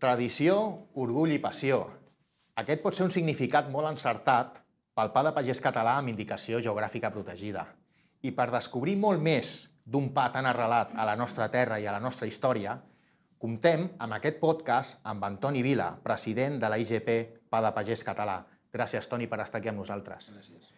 Tradició, orgull i passió. Aquest pot ser un significat molt encertat pel pa de pagès català amb indicació geogràfica protegida. I per descobrir molt més d'un pa tan arrelat a la nostra terra i a la nostra història, comptem amb aquest podcast amb Antoni Vila, president de la IGP Pa de Pagès Català. Gràcies, Toni, per estar aquí amb nosaltres. Gràcies.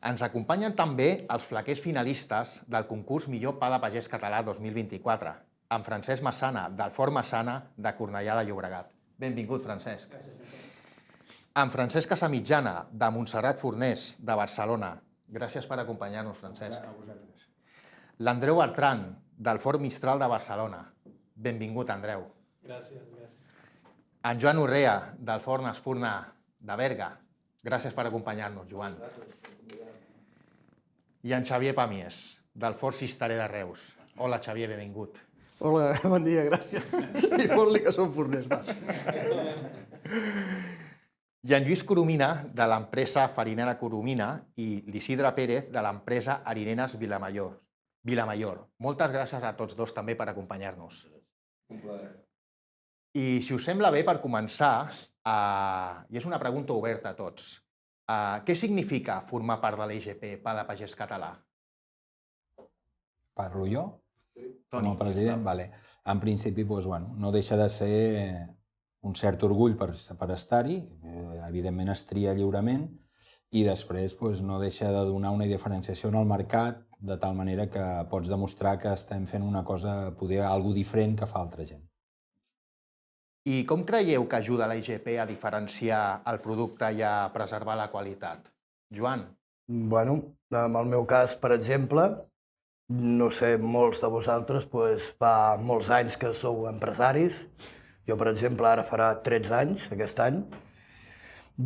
Ens acompanyen també els flaquers finalistes del concurs Millor Pa de Pagès Català 2024, amb Francesc Massana, del Fort Massana de Cornellà de Llobregat. Benvingut, Francesc. Gràcies. Amb Francesc Casamitjana, de Montserrat Fornés, de Barcelona. Gràcies per acompanyar-nos, Francesc. A vosaltres. L'Andreu Bertran, del Fort Mistral de Barcelona. Benvingut, Andreu. Gràcies. En Joan Urrea, del Forn Espurna de Berga. Gràcies per acompanyar-nos, Joan. I en Xavier Pàmies, del Fort Cisteró de Reus. Hola, Xavier, benvingut. Hola, bon dia, gràcies. I fot-li que són forners, vas. I en Lluís Coromina, de l'empresa Farinera Coromina, i l'Isidre Pérez, de l'empresa Harineres Vilamajor. Moltes gràcies a tots dos també per acompanyar-nos. Un plaer. I si us sembla bé, per començar, i és una pregunta oberta a tots, què significa formar part de l'IGP Pa de Pagès Català? Parlo jo? Toni. Com a president? Vale. En principi, doncs, bueno, no deixa de ser un cert orgull per estar-hi, evidentment es tria lliurement, i després doncs, no deixa de donar una diferenciació en el mercat, de tal manera que pots demostrar que estem fent una cosa, poder algo diferent que fa altra gent. I com creieu que ajuda la IGP a diferenciar el producte i a preservar la qualitat? Joan? Bueno, en el meu cas, per exemple, no sé, molts de vosaltres, fa molts anys que sou empresaris. Jo, per exemple, ara farà 13 anys, aquest any.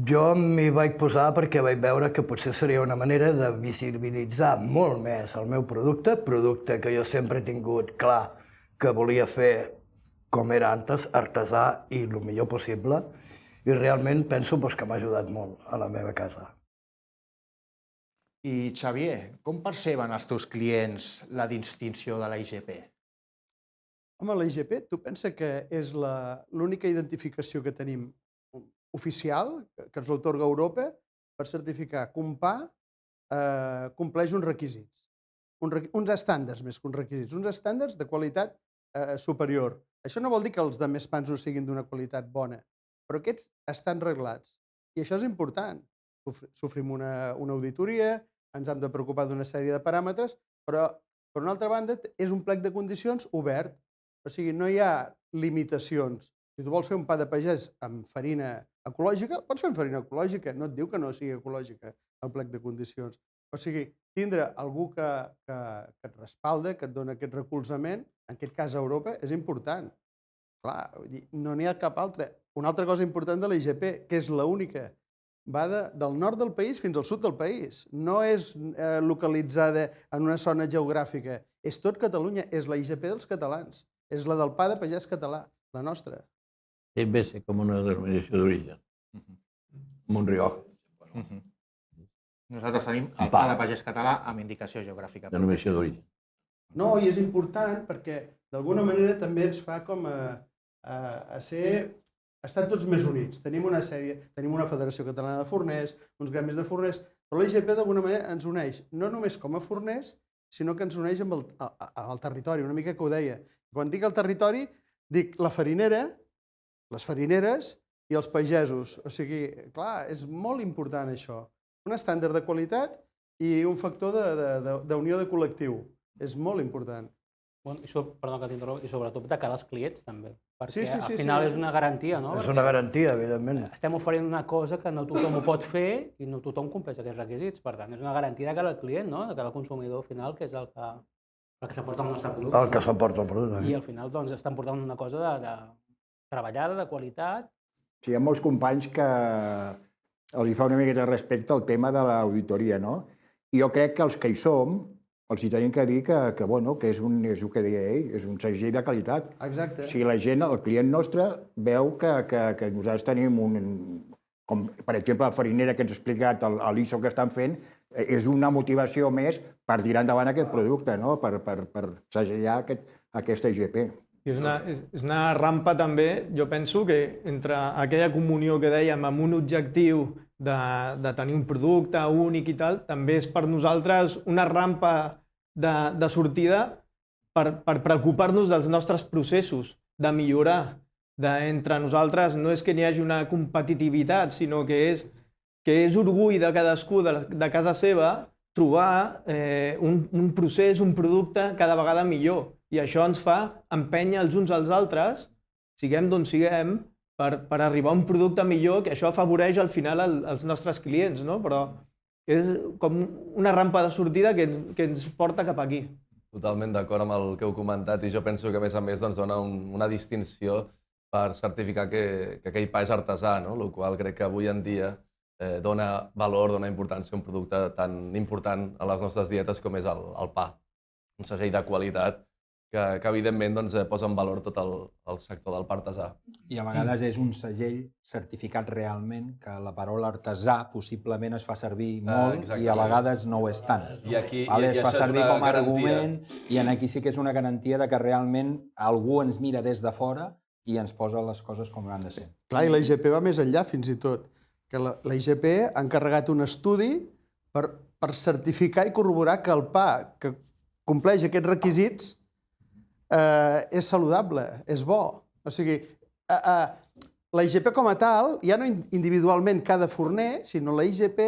Jo m'hi vaig posar perquè vaig veure que potser seria una manera de visibilitzar molt més el meu producte que jo sempre he tingut clar que volia fer com era antes, artesà i el millor possible. I realment penso que m'ha ajudat molt a la meva casa. I Xavier, com perceben els teus clients la distinció de la IGP? Home, la IGP, tu pensa que és l'única identificació que tenim oficial, que ens l'autorga Europa, per certificar que un pa compleix uns requisits. Uns estàndards més que uns requisits. Uns estàndards de qualitat superior. Això no vol dir que els altres pans no siguin d'una qualitat bona, però aquests estan reglats. I això és important. Sofrim una auditoria, ens hem de preocupar d'una sèrie de paràmetres, però, per una altra banda, és un plec de condicions obert. O sigui, no hi ha limitacions. Si tu vols fer un pa de pagès amb farina ecològica, pots fer amb farina ecològica. No et diu que no sigui ecològica el plec de condicions. O sigui, tindre algú que et respalda, que et dona aquest recolzament, en aquest cas a Europa, és important. Clar, no n'hi ha cap altra. Una altra cosa important de la IGP, que és l'única, va del nord del país fins al sud del país. No és localitzada en una zona geogràfica. És tot Catalunya. És la IGP dels catalans. És la del pa de pagès català, la nostra. Debe ser como una denominació d'origen. Montreal. Nosaltres tenim el pa de pagès català amb indicació geogràfica. Denominació d'origen. No, i és important perquè d'alguna manera també ens fa com a estar tots més units. Tenim una Federació Catalana de Forners, uns gremis de forners, però l'IGP d'alguna manera ens uneix, no només com a forners, sinó que ens uneix amb el territori, una mica que ho deia. Quan dic el territori, dic la farinera, les farineres i els pagesos. O sigui, clar, és molt important això. Un estàndard de qualitat i un factor d'unió de col·lectiu. És molt important. Perdó que t'interrompi, i sobretot de cara als clients també, perquè Sí, al final és una garantia, no? És una garantia, evidentment. Estem oferint una cosa que no tothom ho pot fer i no tothom compleix aquests requisits, per tant, és una garantia de cara al client, no? De cara al consumidor final, que és el que s'aporta el nostre producte. El que s'aporta el producte. I al final doncs, estan portant una cosa treballada, de qualitat. Sí, hi ha molts companys que els fa una miqueta de respecte al tema de l'auditoria, no? I jo crec que els que hi som, els hi tenim que dir que és el que deia ell, és un segell de qualitat. Exacte. Si la gent, el client nostre, veu que nosaltres tenim com per exemple la farinera que ens ha explicat, l'ISO que estan fent, és una motivació més per tirar endavant aquest producte, no? Per segellar aquesta IGP. I és una rampa també, jo penso que entre aquella comunió que dèiem amb un objectiu de tenir un producte únic i tal, també és per nosaltres una rampa de sortida per preocupar-nos dels nostres processos, de millorar. Entre nosaltres no és que n'hi hagi una competitivitat, sinó que és orgull de cadascú de casa seva trobar un procés, un producte cada vegada millor. I això ens fa empènyer els uns als altres, siguem d'on siguem, per arribar a un producte millor, que això afavoreix al final els nostres clients, no? Però és com una rampa de sortida que ens porta cap aquí. Totalment d'acord amb el que heu comentat i jo penso que a més dona una distinció per certificar que aquell pa és artesà, no? El qual crec que avui en dia dona valor, dona importància a un producte tan important a les nostres dietes com és el pa. Un segell de qualitat que evidentment posa en valor tot el sector del pa artesà. I a vegades és un segell certificat realment que la paraula artesà possiblement es fa servir molt i a vegades no ho és tant. Es fa servir com a argument i aquí sí que és una garantia de que realment algú ens mira des de fora i ens posa les coses com han de ser. Clar, i la IGP va més enllà fins i tot, que la IGP ha encarregat un estudi per certificar i corroborar que el pa que compleix aquests requisits és saludable, és bo. O sigui, la IGP com a tal, ja no individualment cada forner, sinó la IGP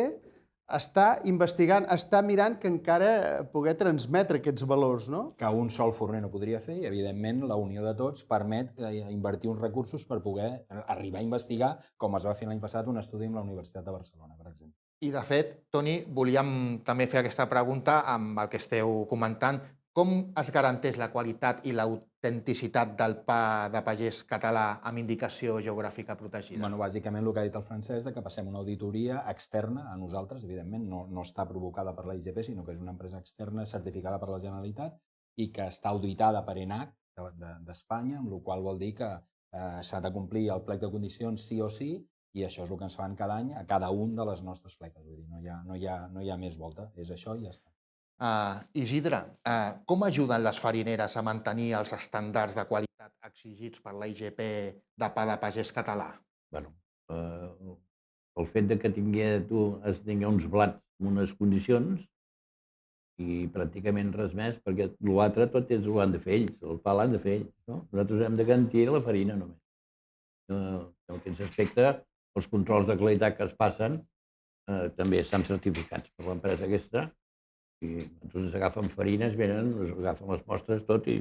està investigant, està mirant que encara poder transmetre aquests valors, no? Que un sol forner no podria fer i, evidentment, la unió de tots permet invertir uns recursos per poder arribar a investigar, com es va fer l'any passat, un estudi amb la Universitat de Barcelona, per exemple. I, de fet, Toni, volíem també fer aquesta pregunta amb el que esteu comentant. Com es garanteix la qualitat i l'autenticitat del pa de pagès català amb indicació geogràfica protegida? Bueno, bàsicament el que ha dit el Francesc, que passem una auditoria externa a nosaltres, evidentment, no està provocada per la IGP, sinó que és una empresa externa certificada per la Generalitat i que està auditada per ENAC d'Espanya, amb la qual vol dir que s'ha de complir el plec de condicions sí o sí i això és el que ens fan cada any a cada un de les nostres fleques. Vull dir, no hi ha més volta, és això i ja està. Isidre, com ajuden les farineres a mantenir els estàndards de qualitat exigits per la IGP de pa de pagès català? Bueno, el fet que has de tenir uns blats amb unes condicions i pràcticament res més, perquè l'altre tot ho han de fer ells, el pa l'han de fer ells. No? Nosaltres hem de garantir la farina només. En aquest aspecte, els controls de qualitat que es passen també estan certificats per l'empresa aquesta. I nosaltres agafen farines, venen, agafen les mostres, tot i...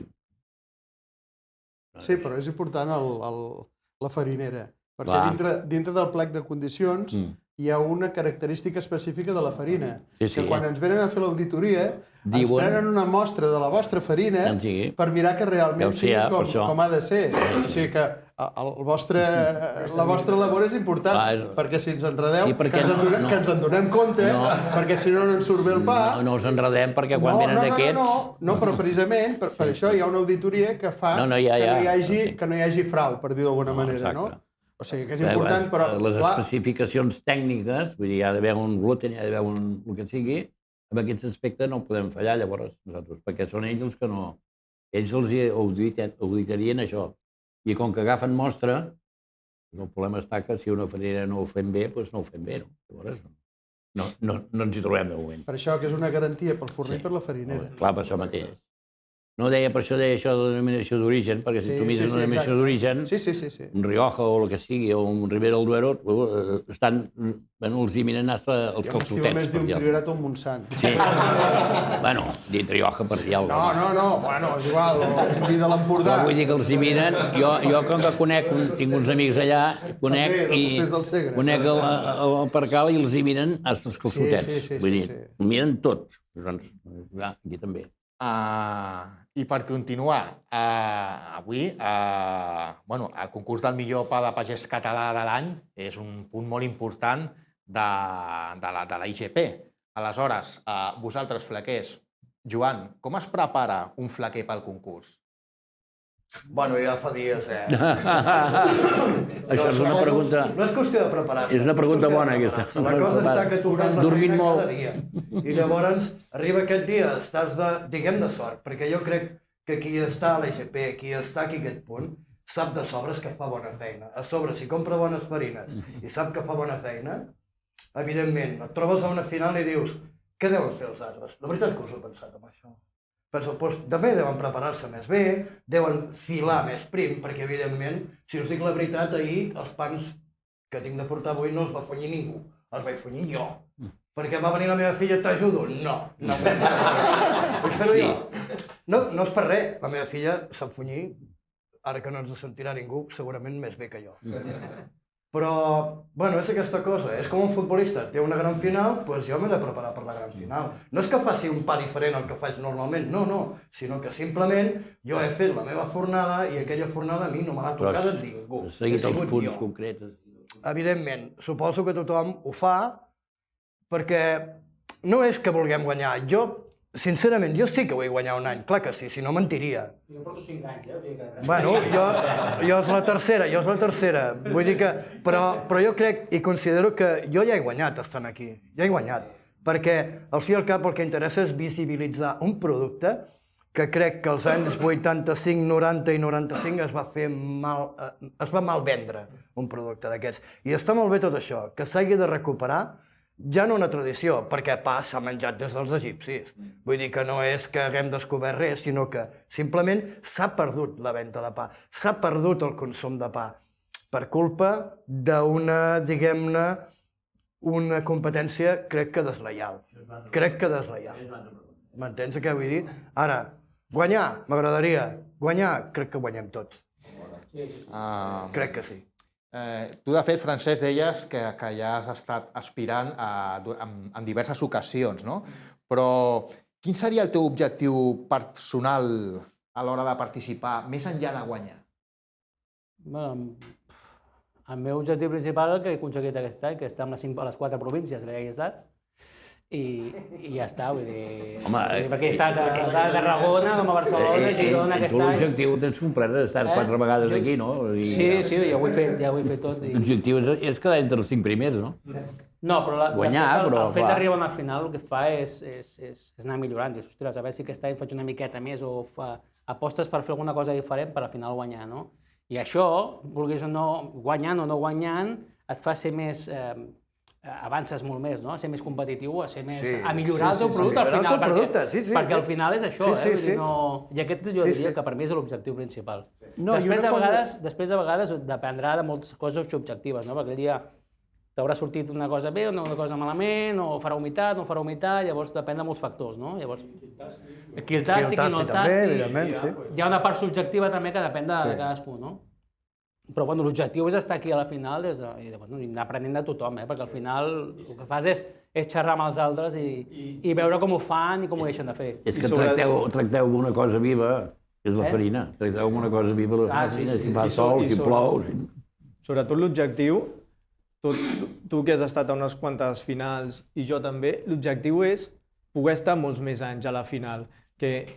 Sí, però és important la farinera, perquè dintre del plec de condicions hi ha una característica específica de la farina, que quan ens venen a fer l'auditoria ens prenen una mostra de la vostra farina per mirar que realment sigui com ha de ser. O sigui que la vostra labor és important, perquè si ens enredeu, que ens en donem compte, perquè si no ens surt bé el pa... No ens enredem, perquè quan venen d'aquests... No, però precisament per això hi ha una auditoria que fa que no hi hagi frau, per dir d'alguna manera, no? O sigui que és important, però... Les especificacions tècniques, vull dir, hi ha d'haver un gluten, hi ha d'haver el que sigui, en aquest aspecte no podem fallar, llavors, nosaltres, perquè són ells els que no... Ells els auditarien això. I com que agafen mostra, el problema està que si una farinera no ho fem bé, doncs no ho fem bé, no? Llavors, no ens hi trobem de moment. Per això que és una garantia pel forner i per la farinera. Clar, per això mateix. No deia per això de denominació d'origen, perquè si tu mires una denominació d'origen, un Rioja o el que sigui, o un Ribera del Duero, els hi miren els calçotets. Jo m'estima més dir un Priorat o un Montsant. Sí. Bueno, dit Rioja per dir alguna cosa. No, bueno, és igual, un vi de l'Empordà. Però vull dir que els hi miren, jo com que conec, tinc uns amics allà, conec el percal i els hi miren els calçotets. Vull dir, miren tot. Aquí també. I per continuar, avui el concurs del millor pa de pagès català de l'any és un punt molt important de la IGP. Aleshores, vosaltres, flequers, Joan, com es prepara un flequer pel concurs? Bueno, ja fa dies, Això és una pregunta... No és qüestió de preparar-se. És una pregunta bona, aquesta. La cosa està que tu fas la feina cada dia. I llavors arriba aquest dia, estàs de, diguem, de sort, perquè jo crec que qui està a l'EGP, qui està aquí a aquest punt, sap de sobres que fa bona feina. A sobre, si compra bones farines i sap que fa bona feina, evidentment, et trobes a una final i dius què deuen fer els altres? La veritat que us ho he pensat amb això. Penso, doncs, també deuen preparar-se més bé, deuen filar més prim, perquè evidentment, si us dic la veritat, ahir els pans que tinc de portar avui no els va funyir ningú, els vaig funyir jo. Perquè va venir la meva filla, t'ajudo? No, no vull fer-ho jo. No és per res, la meva filla sap funyir, ara que no ens ho sentirà ningú, segurament més bé que jo. Però, bueno, és aquesta cosa, és com un futbolista, té una gran final, doncs jo m'he de preparar per la gran final. No és que faci un pa diferent al que faig normalment, no, sinó que simplement jo he fet la meva fornada i aquella fornada a mi no me l'ha tocada ningú. Has seguit els punts concrets. Evidentment, suposo que tothom ho fa perquè no és que vulguem guanyar. Sincerament, jo sí que vull guanyar un any, clar que sí, si no mentiria. Jo porto 5 anys, eh? Bueno, jo és la tercera, vull dir que... Però jo crec i considero que jo ja he guanyat estant aquí, ja he guanyat. Perquè al fi i al cap el que interessa és visibilitzar un producte que crec que als anys 85, 90 i 95 es va mal vendre un producte d'aquests. I està molt bé tot això, que s'hagi de recuperar ja no una tradició, perquè pa s'ha menjat des dels egipcis. Vull dir que no és que haguem descobert res, sinó que simplement s'ha perdut la venda de pa, s'ha perdut el consum de pa, per culpa d'una, diguem-ne, una competència crec que deslleial. M'entens què vull dir? Ara, guanyar, m'agradaria. Guanyar, crec que guanyem tots. Crec que sí. Tu, de fet, Francesc, deies que ja has estat aspirant en diverses ocasions, no? Però quin seria el teu objectiu personal a l'hora de participar, més enllà de guanyar? El meu objectiu principal és el que he aconseguit aquest any, que està a les 4 províncies que ja he estat, i ja està, vull dir... Home, perquè he estat a Tarragona, com a Barcelona, Girona aquest any... L'objectiu tens complert, has estat 4 vegades aquí, no? Sí, ja ho he fet tot. L'objectiu és quedar entre els 5 primers, no? No, però el fet clar. d'arribar a una final el que fa és anar millorant. Dius, ostres, a veure si aquest any faig una miqueta més o apostes per fer alguna cosa diferent per al final guanyar, no? I això, vulguis o no, guanyant o no guanyant, et fa ser més... avances molt més, no? A ser més competitiu, a millorar el teu producte al final, perquè al final és això, i aquest jo diria que per mi és l'objectiu principal. Després, a vegades, dependrà de moltes coses subjectives, perquè el dia t'haurà sortit una cosa bé, una cosa malament, o farà humitat, no farà humitat, llavors depèn de molts factors, no? Llavors, qui el tasti, qui no el tasti... Hi ha una part subjectiva també que depèn de cadascú, no? Però l'objectiu és estar aquí a la final i anar aprenent de tothom, perquè al final el que fas és xerrar amb els altres i veure com ho fan i com ho deixen de fer. És que tracteu una cosa viva, que és la farina. Tracteu una cosa viva, la farina, si fa sol, si plou... Sobretot l'objectiu, tu que has estat a unes quantes finals i jo també, l'objectiu és poder estar molts més anys a la final. Que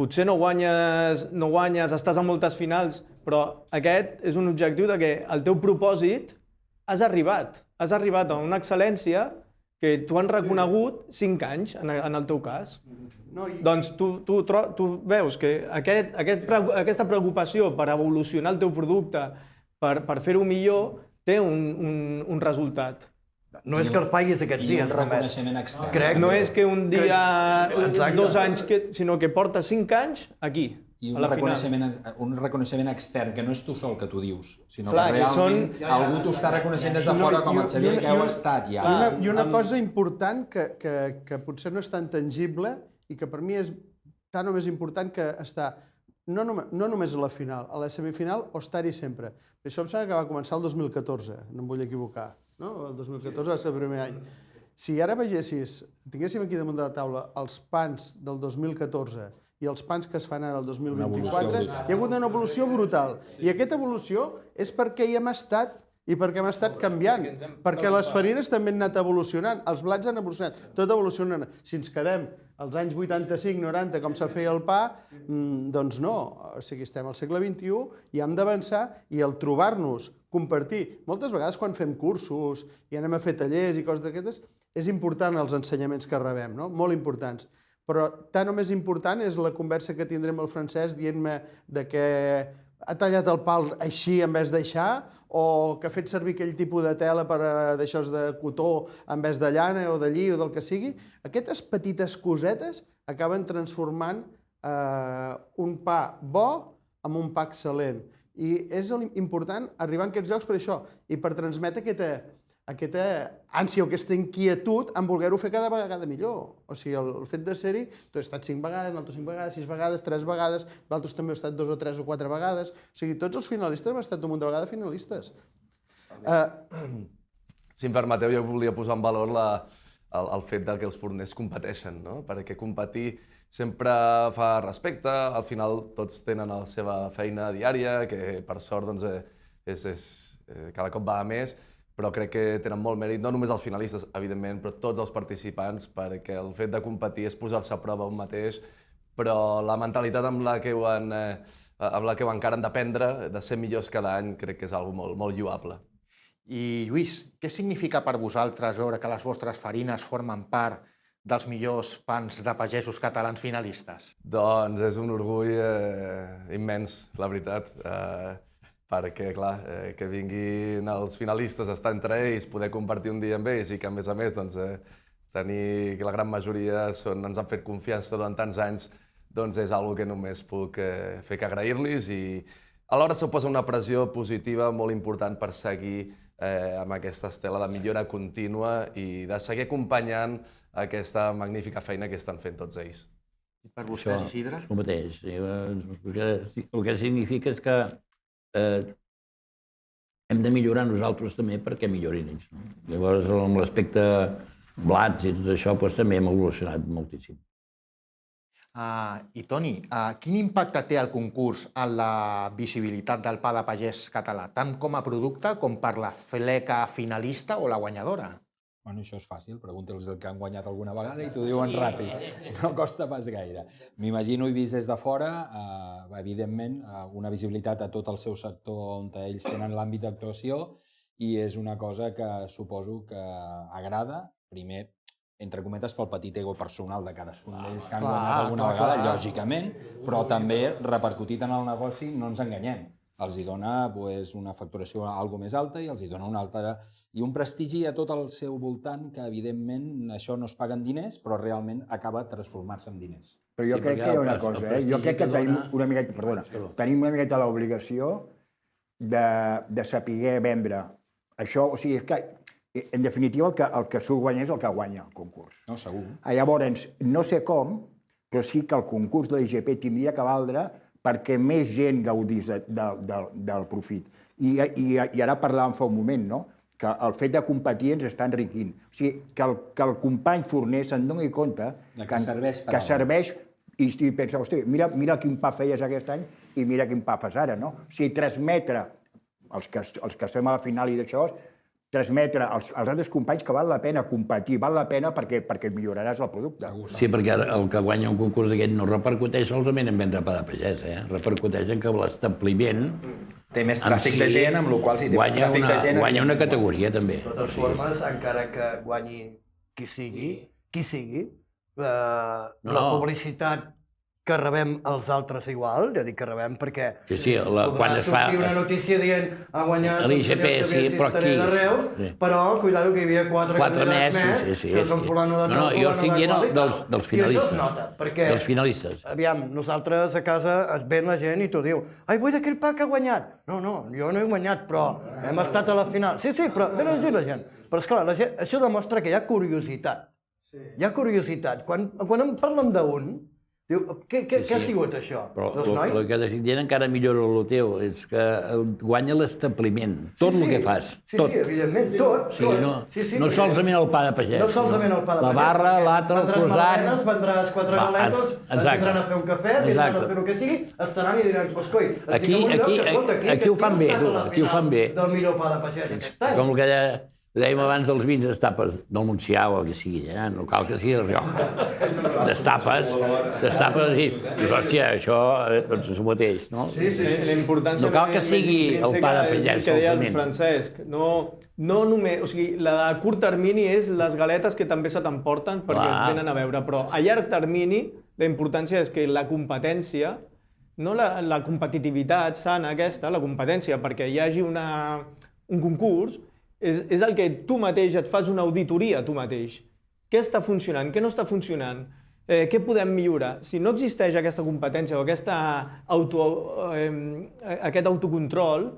potser no guanyes, estàs a moltes finals, però aquest és un objectiu de que el teu propòsit has arribat a una excel·lència que tu han reconegut 5 anys, en el teu cas. Doncs tu veus que aquesta preocupació per evolucionar el teu producte, per fer-ho millor, té un resultat. No és que el facis aquests dies, I un reconeixement extern. No és que un dia, 2 anys, sinó que porta 5 anys aquí. I un reconeixement extern, que no és tu sol que t'ho dius, sinó que realment algú t'ho està reconeixent des de fora, com el Xavier, que heu estat ja. I una cosa important que potser no és tan tangible i que per mi és tan o més important que estar no només a la final, a la semifinal o estar-hi sempre. Això em sembla que va començar el 2014, no em vull equivocar. El 2014 va ser el primer any. Si ara tinguéssim aquí damunt de la taula els pans del 2014 i els pans que es fan ara el 2024, hi ha hagut una evolució brutal. I aquesta evolució és perquè hi hem estat i perquè hem estat canviant, perquè les farines també han anat evolucionant, els blats han evolucionat, tot evoluciona. Si ens quedem als anys 85-90 com se feia el pa, doncs no, o sigui, estem al segle XXI i hem d'avançar i el trobar-nos, compartir. Moltes vegades quan fem cursos i anem a fer tallers i coses d'aquestes, és important els ensenyaments que rebem, no? Molt importants. però tant o més important és la conversa que tindré amb el Francesc dient-me de que ha tallat el pal així en vez d'aixà, o que ha fet servir aquell tipus de tela d'aixòs de cotó en vez de llana o de lli o del que sigui. Aquestes petites cosetes acaben transformant un pa bo en un pa excel·lent. I és important arribar a aquests llocs per això i per transmetre aquesta ànsia o aquesta inquietud en voler-ho fer cada vegada millor. O sigui, el fet de ser-hi, tu has estat 5 vegades, nosaltres 5 vegades, 6 vegades, 3 vegades, vosaltres també heu estat 2 o 3 o 4 vegades. O sigui, tots els finalistes hem estat un munt de vegades finalistes. Si em permeteu, jo volia posar en valor el fet que els forners competeixen, no? Perquè competir sempre fa respecte, al final tots tenen la seva feina diària, que per sort cada cop va a més, però crec que tenen molt mèrit, no només els finalistes, evidentment, però tots els participants, perquè el fet de competir és posar-se a prova un mateix, però la mentalitat amb la que ho encara han d'aprendre, de ser millors cada any, crec que és una cosa molt lloable. I Lluís, què significa per vosaltres veure que les vostres farines formen part dels millors pans de pagesos catalans finalistes? Doncs és un orgull immens, la veritat. Perquè, clar, que vinguin els finalistes a estar entre ells, poder compartir un dia amb ells i que, a més, tenir que la gran majoria ens han fet confiança durant tants anys, doncs és una cosa que només puc fer que agrair-los i alhora suposa una pressió positiva molt important per seguir amb aquesta estela de millora contínua i de seguir acompanyant aquesta magnífica feina que estan fent tots ells. I per vostès, Isidre? El mateix. El que significa és que hem de millorar nosaltres també perquè millorin ells. Llavors, amb l'aspecte blats i tot això, també hem evolucionat moltíssim. I Toni, quin impacte té el concurs en la visibilitat del pa de pagès català, tant com a producte com per la fleca finalista o la guanyadora? Bueno, això és fàcil, pregunta'ls el que han guanyat alguna vegada i t'ho diuen ràpid, no costa pas gaire. M'imagino i vist des de fora, evidentment, una visibilitat a tot el seu sector on ells tenen l'àmbit d'actuació i és una cosa que suposo que agrada, primer, entre cometes, pel petit ego personal de cadascun d'ells que han guanyat alguna vegada, lògicament, però també repercutit en el negoci, no ens enganyem. Els hi dona una facturació algo més alta i els hi dona una altra... i un prestigi a tot el seu voltant que, evidentment, això no es paga en diners, però realment acaba transformar-se en diners. Però jo crec que hi ha una cosa, jo crec que tenim una miqueta l'obligació de saber vendre això, o sigui, és que, en definitiva, el que surt guanyar és el que guanya el concurs. No, segur. Llavors, no sé com, però sí que el concurs de l'IGP tindria que valdre perquè més gent gaudís del profit. I ara parlàvem fa un moment, no?, que el fet de competir ens està enriquint. O sigui, que el company forner se'n doni compte que serveix i pensa, hosti, mira quin pa feies aquest any i mira quin pa fas ara, no? O sigui, transmetre, els que estem a la final i d'això, transmetre als altres companys que val la pena competir, val la pena perquè milloraràs el producte. Sí, perquè el que guanya un concurs d'aquest no repercuteix solament en vendre pa de pagès, repercuteix en que l'establiment té més tràfic de gent, amb el qual si té més tràfic de gent... Guanya una categoria, també. De totes formes, encara que guanyi qui sigui, la publicitat que rebem els altres igual, ja dic que rebem perquè podrà sortir una notícia dient ha guanyat el senyor Xavier Cisteré de Reus, però cuidado que hi havia 4 candidats més que són fulano de tal, fulano de qual i tal. I això es nota, perquè, aviam, nosaltres a casa es ven la gent i t'ho diu ai, vull aquell pa que ha guanyat. No, jo no he guanyat, però hem estat a la final. Sí, però ven a llegir la gent. Però esclar, això demostra que hi ha curiositat. Hi ha curiositat. Quan en parlen d'un, diu, què ha sigut això? Però el que decidien encara millora el teu, és que guanya l'establiment, tot el que fas. Sí, evidentment, tot. No solament el pa de pagès. No solament el pa de pagès. La barra, l'altre, el croissant... Vendràs 4 galetes, vindran a fer un cafè, vindran a fer el que sigui, estaran i diran, pues coi, estic en un lloc que, escolta, aquí ho fan bé, del millor pa de pagès aquest any. Dèiem abans dels vins d'estapes del Montsià o el que sigui, no cal que sigui de Rioja. D'estapes i dius, hòstia, això doncs és el mateix, no? Sí. La importància no cal que sigui el pa de pallès, que deia el Francesc. No només, o sigui, la de curt termini és les galetes que també se t'emporten perquè venen a veure, però a llarg termini la importància és que la competència, no la competitivitat sana aquesta, la competència perquè hi hagi un concurs, és el que tu mateix et fas una auditoria tu mateix. Què està funcionant? Què no està funcionant? Què podem millorar? Si no existeix aquesta competència o aquest autocontrol,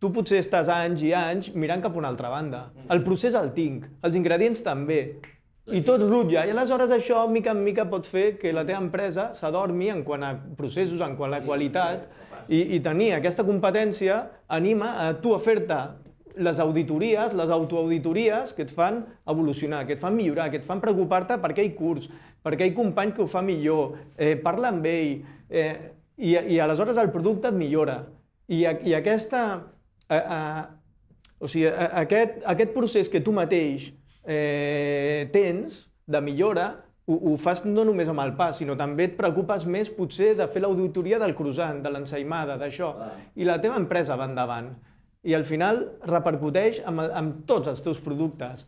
tu potser estàs anys i anys mirant cap a una altra banda. El procés el tinc, els ingredients també, i tot rutlla. I aleshores això, mica en mica, pot fer que la teva empresa s'adormi en quant a processos, en quant a la qualitat, i tenir aquesta competència anima a tu a fer-te les auditories, les autoauditories que et fan evolucionar, que et fan millorar, que et fan preocupar-te per aquell curs, per aquell company que ho fa millor, parla amb ell, i aleshores el producte et millora. I aquest procés que tu mateix tens de millora, ho fas no només amb el pa, sinó també et preocupes més potser de fer l'auditoria del croissant, de l'ensaïmada, d'això, i la teva empresa va endavant. I al final repercuteix amb tots els teus productes.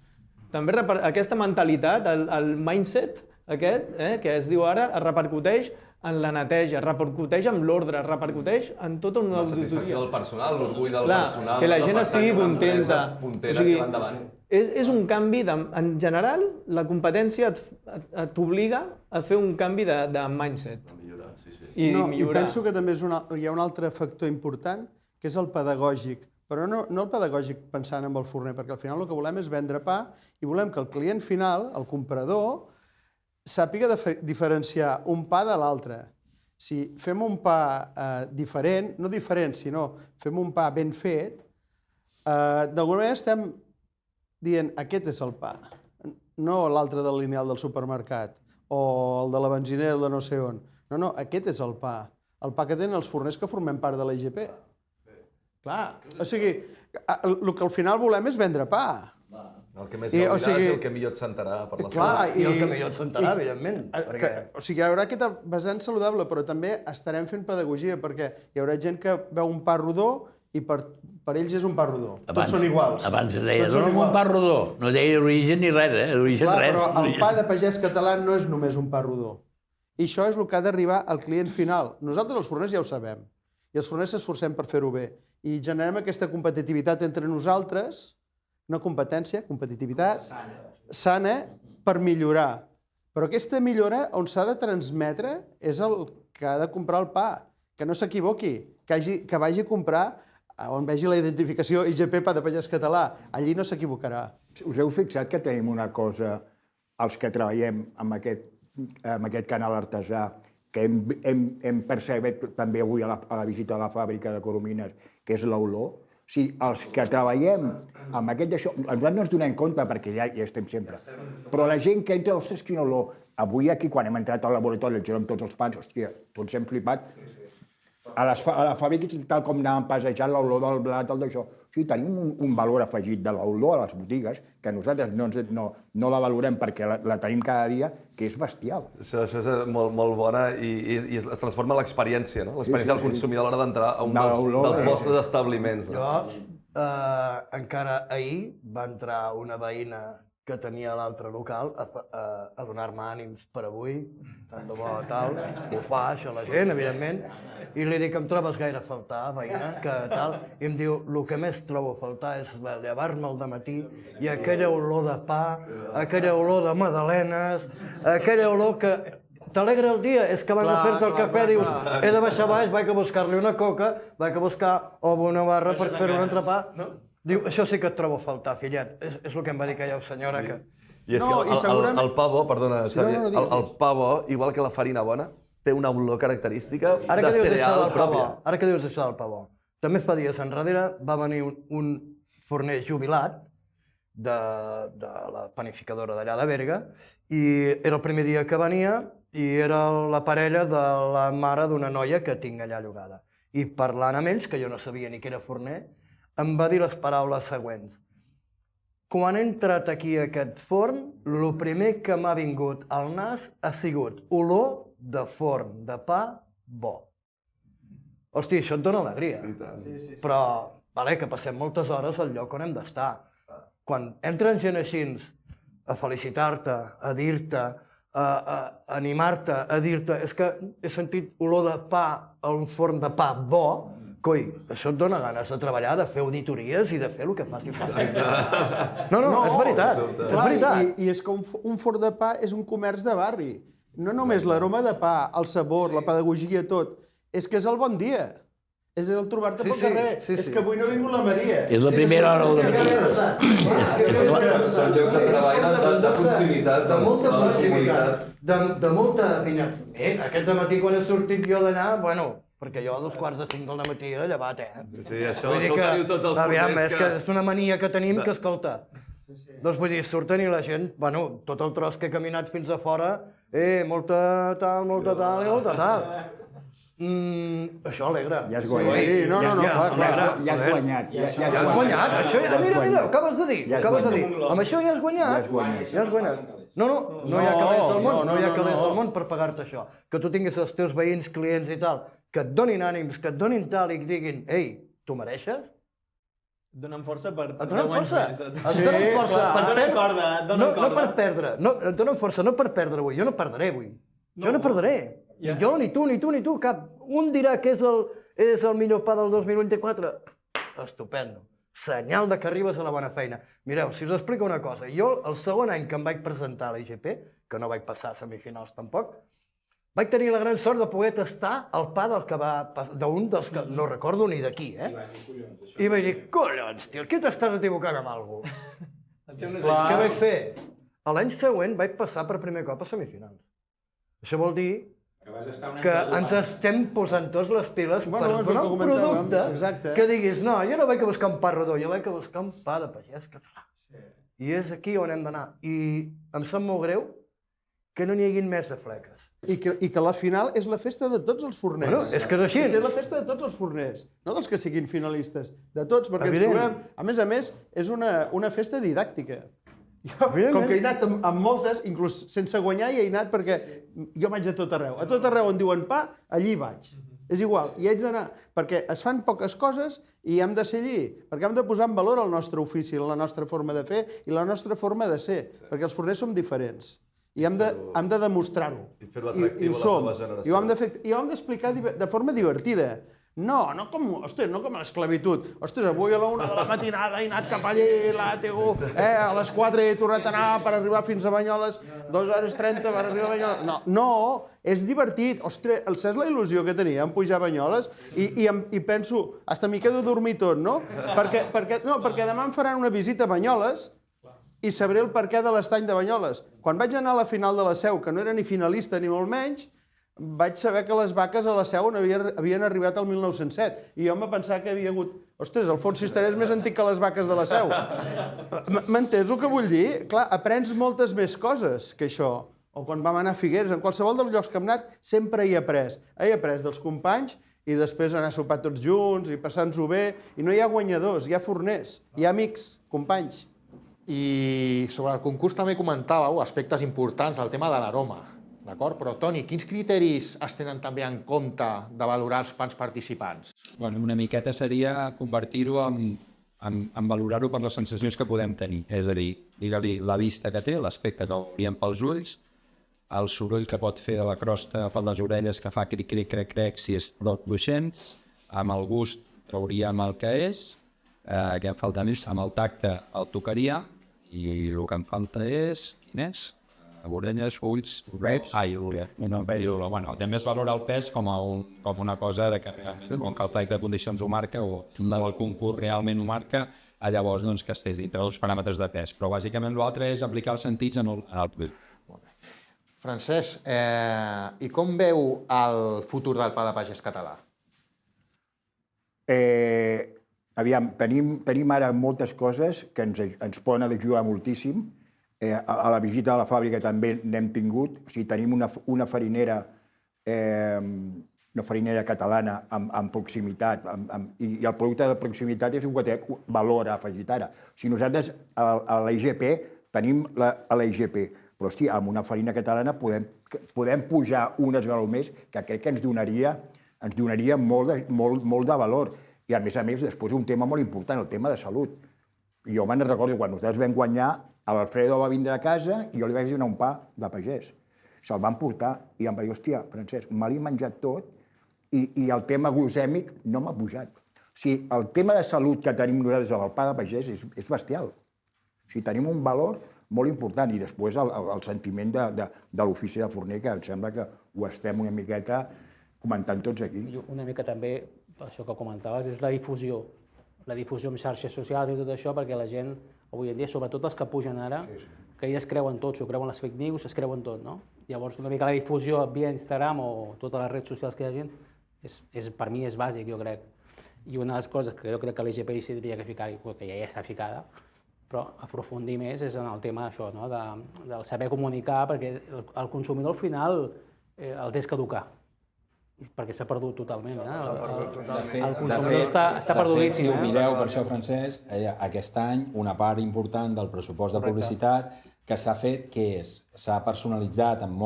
També aquesta mentalitat, el mindset aquest, que es diu ara, es repercuteix en la neteja, repercuteix en l'ordre, repercuteix en tota una auditoria. La satisfacció del personal, l'orgull del personal. Que la gent estigui contenta. Puntera que va endavant. És un canvi, en general, la competència t'obliga a fer un canvi de mindset. I penso que també hi ha un altre factor important, que és el pedagògic. Però no el pedagògic pensant en el forner, perquè al final el que volem és vendre pa i volem que el client final, el comprador, sàpiga diferenciar un pa de l'altre. Si fem un pa diferent, no diferent, sinó fem un pa ben fet, d'alguna manera estem dient aquest és el pa, no l'altre del lineal del supermercat o el de la benzinera de no sé on. No, aquest és el pa que tenen els forners que formem part de la IGP. Clar, o sigui, el que al final volem és vendre pa. El que més gaudiràs i el que millor et sentarà per la salut. I el que millor et sentarà, evidentment. O sigui, hi haurà aquesta vessant saludable, però també estarem fent pedagogia, perquè hi haurà gent que veu un pa rodó i per ells és un pa rodó. Tots són iguals. Abans deia, un pa rodó. No deia origen ni res, origen res. Clar, però el pa de pagès català no és només un pa rodó. I això és el que ha d'arribar al client final. Nosaltres, els forners, ja ho sabem. I els forners s'esforcem per fer-ho bé. I generem aquesta competitivitat entre nosaltres, una competitivitat sana per millorar. Però aquesta millora on s'ha de transmetre és el que ha de comprar el pa, que no s'equivoqui, que vagi a comprar on vegi la identificació IGP Pa de Pagès Català. Allí no s'equivocarà. Us heu fixat que tenim una cosa, els que treballem amb aquest canal artesà, que hem percebut també avui a la visita a la fàbrica de Coromines, que és l'olor. O sigui, els que treballem amb aquest d'això, nosaltres no ens donem compte perquè ja hi estem sempre. Però la gent que entra, ostres, quina olor. Avui aquí, quan hem entrat al laboratori, ens amb tots els pans, hòstia, tots hem flipat. A la fàbrica, tal com anàvem passejant, l'olor del blat, el d'això. O sigui, tenim un valor afegit de l'olor a les botigues, que nosaltres no la valorem perquè la tenim cada dia, que és bestial. Això és molt bona i es transforma en l'experiència, no? L'experiència del consumidor a l'hora d'entrar a un dels vostres establiments. Jo, encara ahir, va entrar una veïna que tenia a l'altre local a donar-me ànims per avui, tant de bo tal, ho fa això la gent, evidentment, i li dic, em trobes gaire a faltar, veïna, que tal, i em diu, el que més trobo a faltar és llevar-me al dematí i aquella olor de pa, aquella olor de magdalenes, aquella olor que t'alegra el dia, és que abans de fer-te el cafè dius, he de baixar baix, vaig a buscar-li una coca, vaig a buscar una barra per fer un entrepà. Diu, això sí que et trobo a faltar, fillet. És el que em va dir aquella senyora que... I és que el pa bo, perdona, Xavi, el pa bo, igual que la farina bona, té una olor característica de cereal pròpia. Ara que dius això del pa bo, també fa dies enrere va venir un forner jubilat de la panificadora d'allà de Berga i era el primer dia que venia i era la parella de la mare d'una noia que tinc allà llogada. I parlant amb ells, que jo no sabia ni que era forner, em va dir les paraules següents. quan he entrat aquí a aquest forn, el primer que m'ha vingut al nas ha sigut olor de forn, de pa bo. Hòstia, això et dona alegria. Però, vale, que passem moltes hores al lloc on hem d'estar. Quan entren gent així a felicitar-te, a dir-te, a animar-te, a dir-te és que he sentit olor de pa a un forn de pa bo, coi, això et dona ganes de treballar, de fer auditories i de fer el que faci falta. No, és veritat, és veritat. I és que un forn de pa és un comerç de barri. No només l'aroma de pa, el sabor, la pedagogia, tot. És que és el bon dia. És el trobar-te pel carrer. És que avui no ha vingut la Maria. És la primera hora del matí. Són llocs de treball de proximitat. De molta proximitat. De molta... Aquest dematí quan he sortit jo d'allà, bueno, perquè jo a 2:45 del matí era llevat, Sí, això ho teniu tots els forners que... És una mania que tenim que, escolta, doncs vull dir, surten i la gent, bueno, tot el tros que he caminat fins a fora, molta tal, això alegra. Ja has guanyat. Sí, no, clar. Ja has guanyat. Ja has guanyat. Això ja, mira, ho acabes de dir. Amb això ja has guanyat. Ja has guanyat. No hi ha calés al món, no hi ha calés al món per pagar-te això. Que tu tinguis els teus veïns, clients i tal, que et donin ànims, que et donin tal i que diguin, ei, tu mereixes? Et donen força per... Et donen força? Et donen força. Et donen corda, et donen corda. No per perdre. Et donen força, no per perdre avui. Jo no perdré avui. Jo no perdré. Ni jo, ni tu, cap. Un dirà que és el millor pa del 2024. Estupendo. Senyal de que arribes a la bona feina. Mireu, si us explico una cosa. Jo, el segon any que em vaig presentar a l'IGP, que no vaig passar a semifinals tampoc, vaig tenir la gran sort de poder tastar el pa d'un dels que no recordo ni d'aquí, I vaig dir, collons, tio, aquí t'estàs equivocant amb algú. Què vaig fer? L'any següent vaig passar per primer cop a semifinals. Això vol dir que ens estem posant tots les piles per donar un producte que diguis, no, jo no vaig a buscar un pa rodó, jo vaig a buscar un pa de pagès català. I és aquí on hem d'anar. I em sap molt greu que no n'hi haguin més de fleques. I que la final és la festa de tots els forners. Bueno, és que és així. És la festa de tots els forners, no dels que siguin finalistes, de tots, perquè ens trobem... A més, és una festa didàctica. Jo, com que he anat amb moltes, inclús sense guanyar, hi he anat perquè jo vaig a tot arreu. A tot arreu on diuen pa, allí vaig. És igual, hi haig d'anar, perquè es fan poques coses i hem de ser allí, perquè hem de posar en valor el nostre ofici, la nostra forma de fer i la nostra forma de ser, perquè els forners som diferents. I hem de demostrar-ho. I fer-ho atractiu a les noves generacions. I ho hem d'explicar de forma divertida. No com l'esclavitud. Ostres, avui a la 1 de la matinada he anat cap allí, l'ATU, a les 4 he tornat a anar per arribar fins a Banyoles, 2:30 per arribar a Banyoles. No, és divertit. Ostres, saps la il·lusió que tenia en pujar a Banyoles? I penso, hasta m'hi quedo a dormir tot, no? Perquè demà em faran una visita a Banyoles i sabré el perquè de l'estany de Banyoles. Quan vaig anar a la final de la Seu, que no era ni finalista ni molt menys, vaig saber que les vaques a la Seu havien arribat al 1907 i jo em va pensar que havia hagut... Ostres, el Font Cisteró és més antic que les vaques de la Seu. M'entens el que vull dir? Clar, aprens moltes més coses que això. O quan vam anar a Figueres, en qualsevol dels llocs que hem anat, sempre he après. He après dels companys i després anar a sopar tots junts i passar-nos-ho bé. I no hi ha guanyadors, hi ha forners, hi ha amics, companys. I sobre el concurs també comentàveu aspectes importants, el tema de l'aroma. D'acord? Però, Toni, quins criteris es tenen també en compte de valorar els pans participants? Bueno, una miqueta seria convertir-ho en valorar-ho per les sensacions que podem tenir. És a dir, digue-li la vista que té, l'aspecte que veiem pels ulls, el soroll que pot fer de la crosta per les orelles que fa cric, crec, crec, si és tot cruixents, amb el gust trauríem el que és, què em falta més? Amb el tacte el tocaria, i el que em falta és... Quin és? Orelles, ulls, reps... Bueno, també es valora el pes com una cosa que com que el plec de condicions ho marca o el concurs realment ho marca, llavors que estigués dintre dels paràmetres de pes. Però bàsicament l'altre és aplicar els sentits en el produit. Francesc, i com veu el futur del pa de pagès català? Aviam, tenim ara moltes coses que ens poden ajudar moltíssim. A la visita a la fàbrica també n'hem tingut. O sigui, tenim una farinera una farinera catalana amb proximitat, i el producte de proximitat és un que té valor afegit ara. Si nosaltres a la IGP tenim a la IGP, però hòstia, amb una farina catalana podem pujar un esglaó més, que crec que ens donaria molt de valor. I a més, després un tema molt important, el tema de salut. Jo me'n recordo quan nosaltres vam guanyar, l'Alfredo va vindre a casa i jo li vaig donar un pa de pagès. Se'l van portar i em va dir, hòstia, Francesc, me l'he menjat tot i el tema glucèmic no m'ha pujat. O sigui, el tema de salut que tenim nosaltres amb el pa de pagès és bestial. O sigui, tenim un valor molt important i després el sentiment de l'ofici de forner, que em sembla que ho estem una miqueta comentant tots aquí. Una mica també, això que comentaves, és la difusió. La difusió en xarxes socials i tot això, perquè la gent, avui en dia, sobretot els que pugen ara, que ells creuen tot, s'ho creuen les fake news, es creuen tot, no? Llavors, una mica la difusió via Instagram o totes les redes socials que hi ha gent, per mi és bàsic, jo crec. I una de les coses que jo crec que l'IGP s'hi hauria que ficar, que ja està ficada, però aprofundir més és en el tema d'això, no? Del saber comunicar, perquè el consumidor al final el tens que educar, perquè s'ha perdut totalment. El consumidor està perdudíssim. Si ho mireu, per això, Francesc, aquest any una part important del pressupost de publicitat que s'ha fet, que s'ha personalitzat amb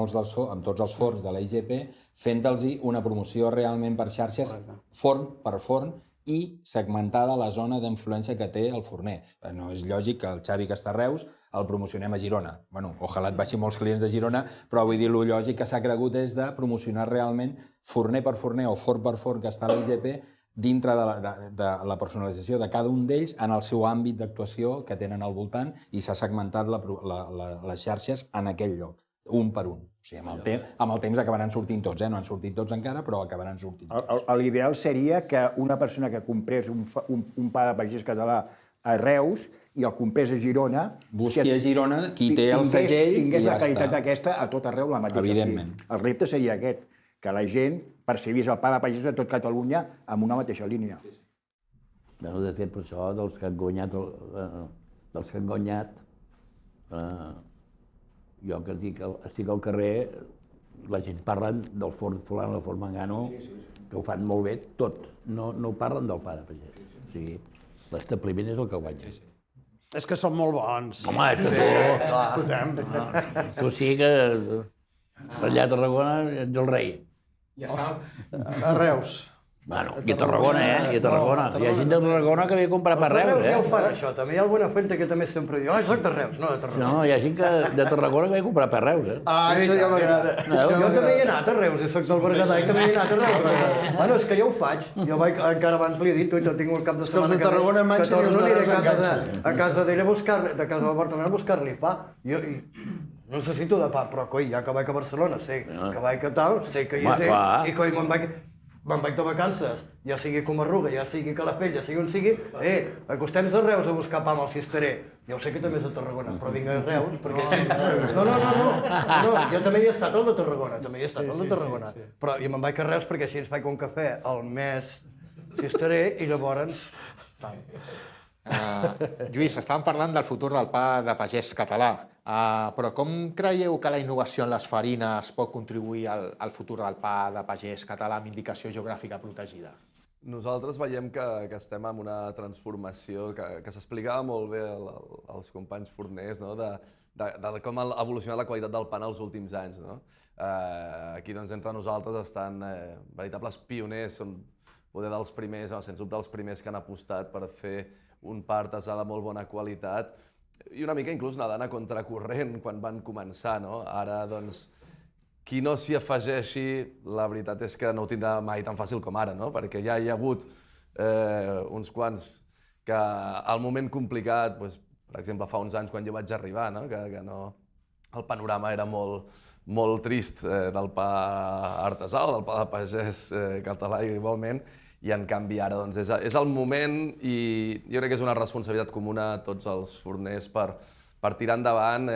tots els forns de la IGP, fent-los una promoció realment per xarxes, forn per forn, i segmentada la zona d'influència que té el forner. No és lògic que el Xavi, que està a Reus, el promocionem a Girona. Bueno, ojalà et baixin molts clients de Girona, però vull dir, el lògic que s'ha cregut és de promocionar realment forner per forner o forn per forn que està a la IGP dintre de la personalització de cada un d'ells en el seu àmbit d'actuació que tenen al voltant i s'ha segmentat les xarxes en aquell lloc, un per un. O sigui, amb el temps acabaran sortint tots, no han sortit tots encara, però acabaran sortint tots. L'ideal seria que una persona que comprés un pa de pagès català a Reus i el comprés a Girona... Busqui a Girona qui té el segell i ja està. Tingués la qualitat aquesta a tot arreu la mateixa. Evidentment. El repte seria aquest, que la gent percebís el pa de pagès a tot Catalunya amb una mateixa línia. De fet, per això, dels que han guanyat, jo que estic al carrer, la gent parla del forn fulano, del forn mangano, que ho fan molt bé, tot. No parlen del pa de pagès. O sigui, l'establiment és el que guanya. És que són molt bons. Home, és que sí. Fotem. Tu sí que allà a Tarragona ets el rei. A Reus. Bueno, aquí a Tarragona, Aquí a Tarragona. Hi ha gent de Tarragona que ve a comprar per Reus, Ja ho fan, això. També hi ha alguna fuente que també sempre diu soc de Reus, no de Tarragona. No, hi ha gent de Tarragona que ve a comprar per Reus, Això ja m'agrada. Jo també hi he anat a Reus, i soc del Berguedà i també hi he anat a Reus. Bueno, és que jo ho faig. Jo vaig, encara abans li he dit, tinc un cap de setmana de Tarragona que torno a aniré a casa d'ella a buscar, de casa del Barcelona a buscar-li pa. Jo no necessito de pa, però coi, ja que vaig a Barcelona, sé que vaig a tal, sé que hi és ell, i coi, me'n vaig de vacances, ja sigui Comarruga, ja sigui Calafell, ja sigui on sigui, acostem a Reus a buscar pa amb el cisterrer. Ja ho sé que també és de Tarragona, però vinc a Reus perquè... No, jo també hi he estat al de Tarragona, però jo me'n vaig a Reus perquè així ens faig un cafè al mes cisterrer i llavors... Lluís, estàvem parlant del futur del pa de pagès català, però com creieu que la innovació en les farines pot contribuir al futur del pa de pagès català amb indicació geogràfica protegida? Nosaltres veiem que estem en una transformació que s'explicava molt bé als companys forners, no? de com ha evolucionat la qualitat del pa en els últims anys. No? Aquí doncs, entre nosaltres estan veritables pioners, són poder dels primers, sens dubte dels primers que han apostat per fer un pa artesà de molt bona qualitat i una mica inclús nedant a contracorrent quan van començar. No? Ara, doncs, qui no s'hi afegeixi, la veritat és que no ho tindrà mai tan fàcil com ara, no? Perquè ja hi ha hagut uns quants que al moment complicat, doncs, per exemple, fa uns anys quan jo vaig arribar, no? Que no, el panorama era molt trist del pa artesà o del pa de pagès català igualment, i en canvi ara doncs, és el moment i jo crec que és una responsabilitat comuna a tots els forners per tirar endavant,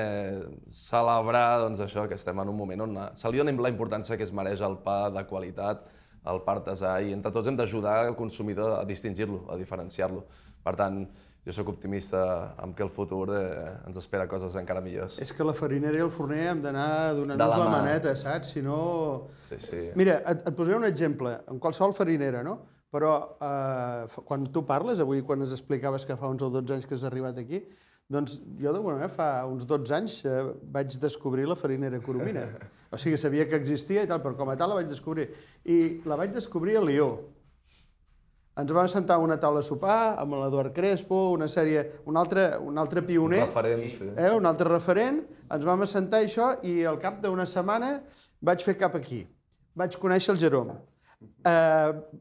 celebrar doncs, això, que estem en un moment on se li dona la importància que es mereix el pa de qualitat, el pa artesà, i entre tots hem d'ajudar el consumidor a distingir-lo, a diferenciar-lo. Per tant, jo sóc optimista amb que el futur ens espera coses encara millors. És que la farinera i el forner hem d'anar donant-nos De la la mà. maneta, saps? Si no... Sí. Mira, et posaré un exemple, en qualsevol farinera, no? Però quan tu parles, avui quan ens explicaves que fa uns o 12 anys que has arribat aquí, doncs jo d'alguna manera fa uns 12 anys vaig descobrir la farinera Coromina. O sigui, sabia que existia i tal, però com a tal la vaig descobrir. I la vaig descobrir a Lió. Ens vam sentar a una taula a sopar amb l'Eduard Crespo, una sèrie, un altre pioner, Referent, sí. un altre referent, ens vam assentar això i al cap d'una setmana vaig fer cap aquí. Vaig conèixer el Jerome.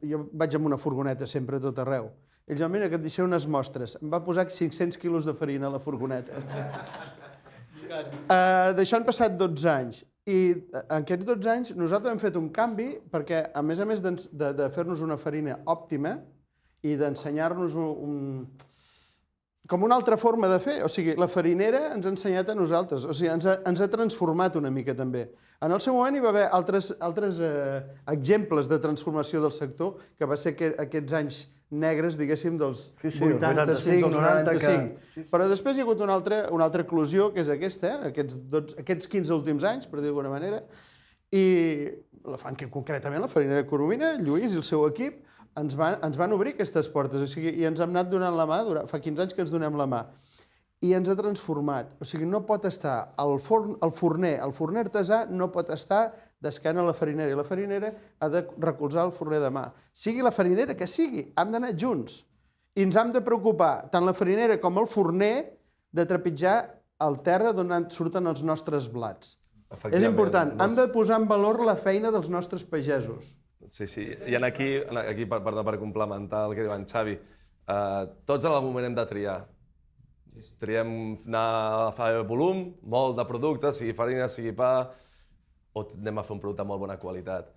Jo vaig amb una furgoneta sempre a tot arreu. Ell diu, mira, que et deixé unes mostres. Em va posar 500 quilos de farina a la furgoneta. D'això han passat 12 anys. I en aquests 12 anys nosaltres hem fet un canvi perquè, a més de fer-nos una farina òptima i d'ensenyar-nos com una altra forma de fer. O sigui, la farinera ens ha ensenyat a nosaltres. O sigui, ens ha transformat una mica també. En el seu moment hi va haver altres exemples de transformació del sector, que va ser aquests anys negres, diguéssim, dels 80 fins als 95. Però després hi ha hagut una altra eclosió, que és aquesta, aquests 15 últims anys, per dir d'alguna manera, i concretament la farinera Coromina, Lluís i el seu equip, ens van obrir aquestes portes, o sigui, i ens hem anat donant la mà, fa 15 anys que ens donem la mà, i ens ha transformat. O sigui, no pot estar el forner artesà no pot estar d'esquena a la farinera, i la farinera ha de recolzar el forner de mà. Sigui la farinera que sigui, hem d'anar junts. I ens hem de preocupar, tant la farinera com el forner, de trepitjar el terra d'on surten els nostres blats. És important, hem de posar en valor la feina dels nostres pagesos. Sí. I aquí per complementar el que diu en Xavi, tots en algun moment hem de triar. Triem anar a fer volum, molt de producte, sigui farina, sigui pa, o anem a fer un producte de molt bona qualitat.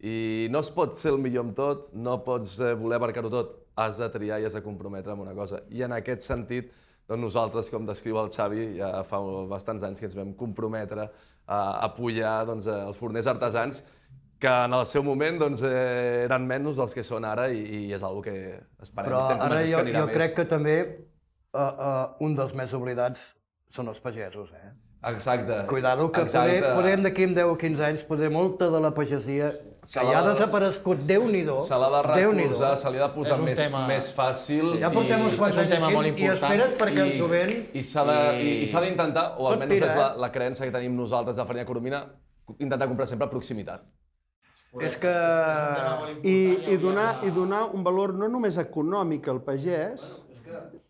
I no es pot ser el millor amb tot, no pots voler abarcar-ho tot, has de triar i has de comprometre amb una cosa. I en aquest sentit, nosaltres, com descriu el Xavi, ja fa bastants anys que ens vam comprometre a apoyar els forners artesans, que en el seu moment eren menys dels que són ara i és una cosa que esperem i estem convençuts que anirà més. Jo crec que també un dels més oblidats són els pagesos. Exacte. Cuidado, que poder d'aquí en 10 o 15 anys, molta de la pagesia que ja ha desaparegut, Déu-n'hi-do. Se l'ha de recolzar, se li ha de posar més fàcil. Ja portem uns quants anys així i espera't perquè el jovent... I s'ha d'intentar, o almenys és la creença que tenim nosaltres de Farina Coromina, intentar comprar sempre a proximitat. És que... I donar un valor no només econòmic al pagès,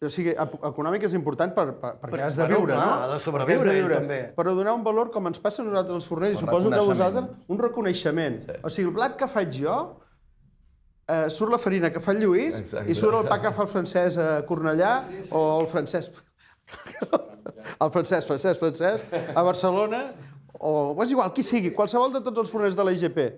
o sigui, econòmic és important perquè has de viure, no? Ha de sobreviure ell, també. Però donar un valor, com ens passa a nosaltres els forners, i suposo que a vosaltres, un reconeixement. O sigui, el blat que faig jo, surt la farina que fa el Lluís, i surt el pa que fa el Francesc a Cornellà, o el Francesc a Barcelona, o és igual, qui sigui, qualsevol de tots els forners de la IGP,